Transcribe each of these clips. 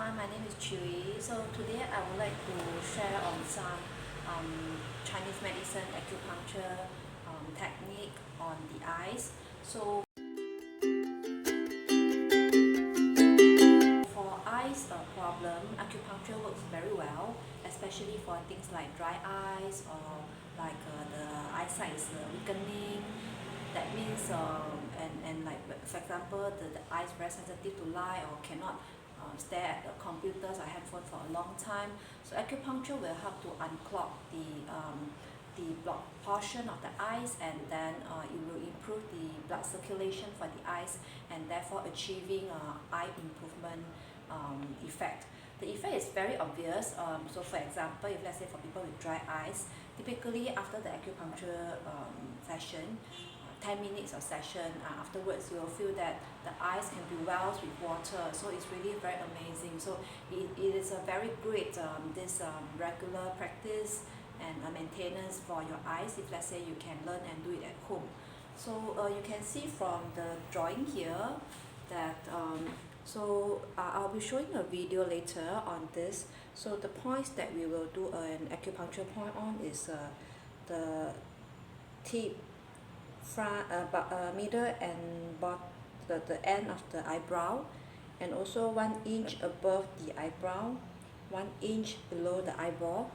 everyone, my name is Chewy. So today I would like to share on some Chinese medicine acupuncture technique on the eyes. So for eyes problem, acupuncture works very well, especially for things like dry eyes or like the eyesight is weakening. That means and like for example the eyes very sensitive to light or cannot stare at the computers or handphone for a long time. So acupuncture will help to unclog the blocked portion of the eyes, and then it will improve the blood circulation for the eyes, and therefore achieving eye improvement effect. The effect is very obvious. So for example, if let's say for people with dry eyes, typically after the acupuncture session, 10 minutes of session, afterwards you will feel that the eyes can be wells with water. So it's really very amazing. So it is a very great this regular practice and maintenance for your eyes, if let's say you can learn and do it at home. So you can see from the drawing here that I'll be showing a video later on this. So the points that we will do an acupuncture point on is the tip, front, middle and the end of the eyebrow, and also 1 inch above the eyebrow, 1 inch below the eyeball,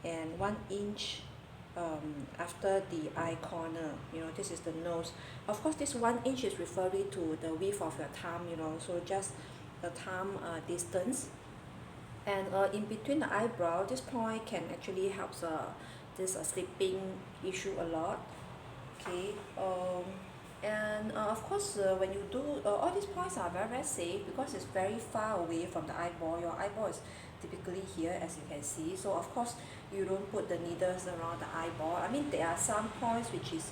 and 1 inch after the eye corner. This is the nose. Of course, this 1 inch is referring to the width of your thumb, so just the thumb distance. And in between the eyebrow, this point can actually help this sleeping issue a lot. Okay, and of course when you do all these points are very safe because it's very far away from the eyeball. Your eyeball is typically here, as you can see. So of course you don't put the needles around the eyeball. I mean, there are some points which is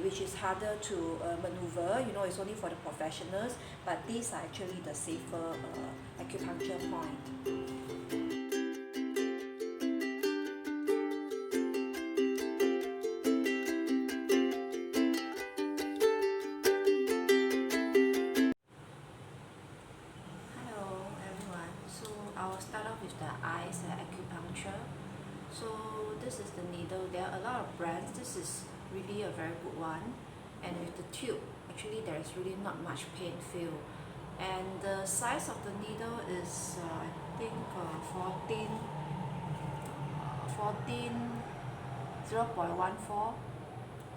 which is harder to maneuver. It's only for the professionals, but these are actually the safer acupuncture point. I will start off with the eyes acupuncture. So this is the needle. There are a lot of brands. This is really a very good one. And with the tube, actually there is really not much pain feel. And the size of the needle is I think 0.14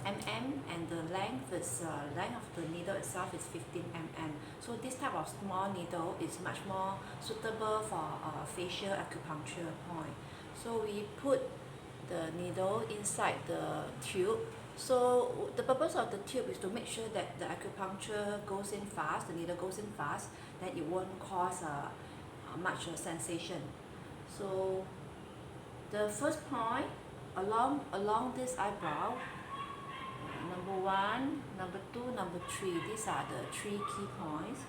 mm, and the length of the needle itself is 15 mm. So this type of small needle is much more suitable for facial acupuncture point. So we put the needle inside the tube. So the purpose of the tube is to make sure that the acupuncture goes in fast, the needle goes in fast, then it won't cause much sensation. So the first point along this eyebrow, number 1, number 2, number 3. These are the 3 key points.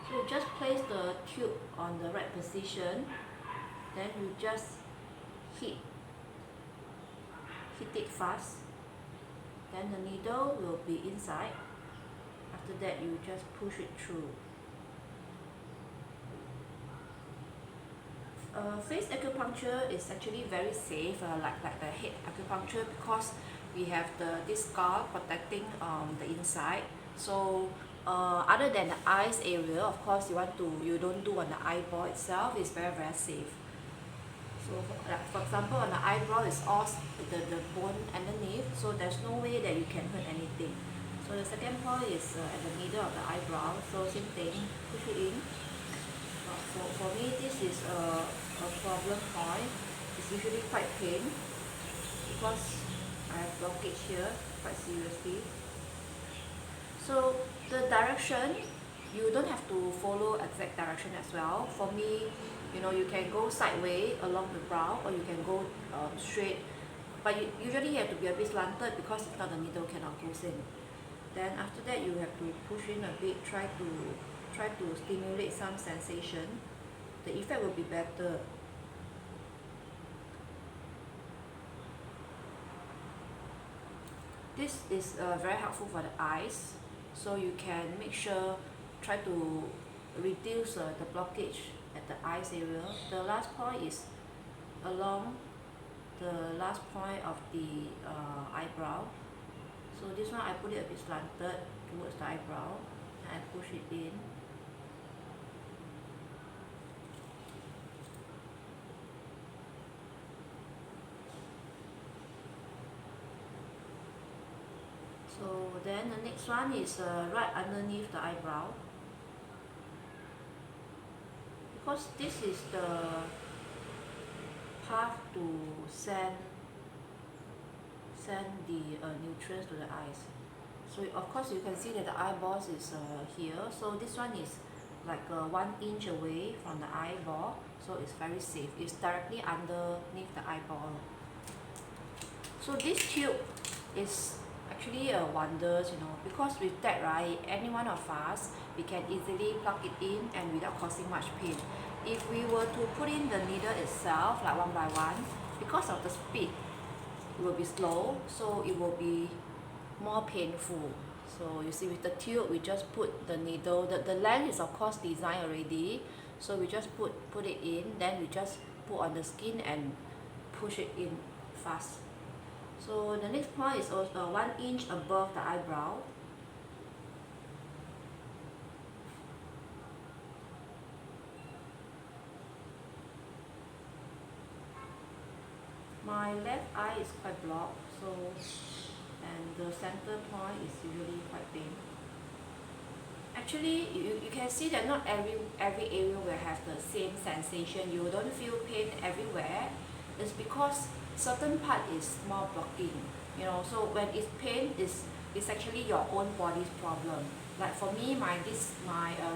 So you just place the tube on the right position, then you just hit it fast. Then the needle will be inside. After that, you just push it through. Face acupuncture is actually very safe, like the head acupuncture, because we have this scar protecting the inside. So other than the eyes area, of course you don't do on the eyeball itself. It's very safe. So for example, on the eyebrow is all the bone underneath, so there's no way that you can hurt anything. So the second point is at the middle of the eyebrow. So same thing, push it in. For me, this is a problem point. It's usually quite pain because I have blockage here quite seriously. So the direction, you don't have to follow exact direction as well. For me, you can go sideways along the brow, or you can go straight. But usually you have to be a bit slanted, because if not the needle cannot go in. Then after that you have to push in a bit, try to stimulate some sensation. The effect will be better. This is very helpful for the eyes, so you can make sure try to reduce the blockage at the eyes area. The last point is along the last point of the eyebrow. So this one I put it a bit slanted towards the eyebrow and I push it in. So then the next one is right underneath the eyebrow, because this is the path to send the nutrients to the eyes. So of course you can see that the eyeballs is here, so this one is like 1 inch away from the eyeball, so it's very safe. It's directly underneath the eyeball. So this tube is actually wonders, because with that, right, any one of us, we can easily plug it in and without causing much pain. If we were to put in the needle itself, like one by one, because of the speed, it will be slow, so it will be more painful. So you see, with the tube, we just put the needle, the length is of course designed already, so we just put it in, then we just put on the skin and push it in fast. So the next point is also 1 inch above the eyebrow. My left eye is quite blocked, so, and the center point is usually quite pain. Actually, you can see that not every area will have the same sensation. You don't feel pain everywhere. It's because certain part is more blocking, so when it's pain, it's actually your own body's problem. Like for me, my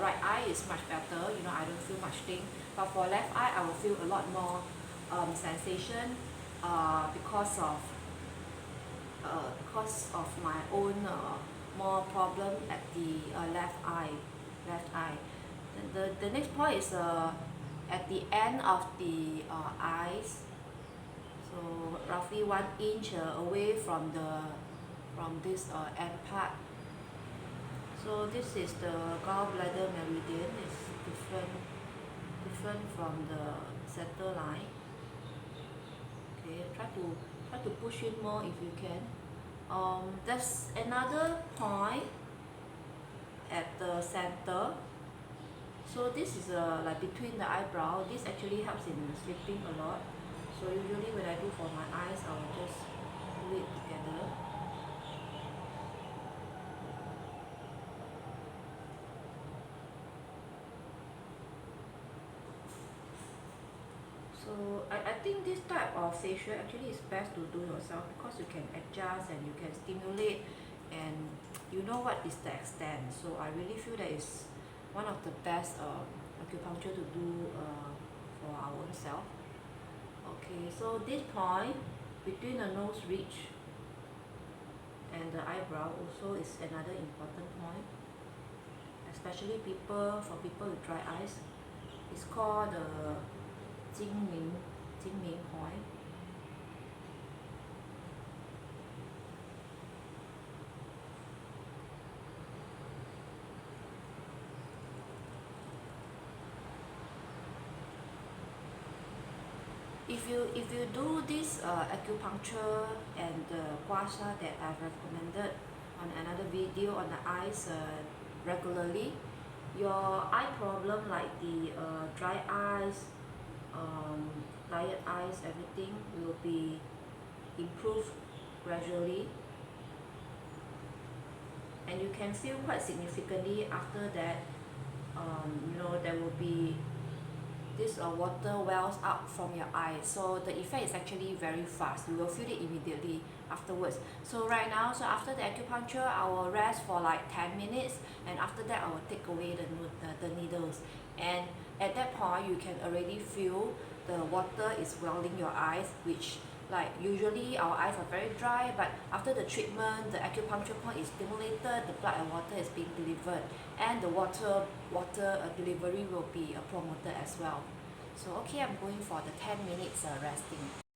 right eye is much better, I don't feel much thing, but for left eye I will feel a lot more sensation because of my own more problem at the left eye. The next point is at the end of the eyes, so roughly 1 inch away from this end part. So this is the gallbladder meridian. It's different from the center line. Okay, try to push in more if you can. There's another point at the center. So this is like between the eyebrow. This actually helps in sleeping a lot. So usually when I do for my eyes, I will just do it together. So I think this type of facial actually is best to do yourself, because you can adjust and you can stimulate and you know what is the extent. So I really feel that it's one of the best acupuncture to do for our own self. Okay, so this point between the nose ridge and the eyebrow also is another important point, especially for people with dry eyes. It's called the Jingming point. If you do this acupuncture and the gua sha that I've recommended on another video on the eyes regularly, your eye problem like the dry eyes, tired eyes, everything will be improved gradually, and you can feel quite significantly after that. There will be this water wells up from your eyes, so the effect is actually very fast. You will feel it immediately afterwards. So right now, so after the acupuncture, I will rest for like 10 minutes, and after that I will take away the needles, and at that point you can already feel the water is welling your eyes, which like usually our eyes are very dry, but after the treatment, the acupuncture point is stimulated, the blood and water is being delivered, and the water delivery will be promoted as well. So okay, I'm going for the 10 minutes resting.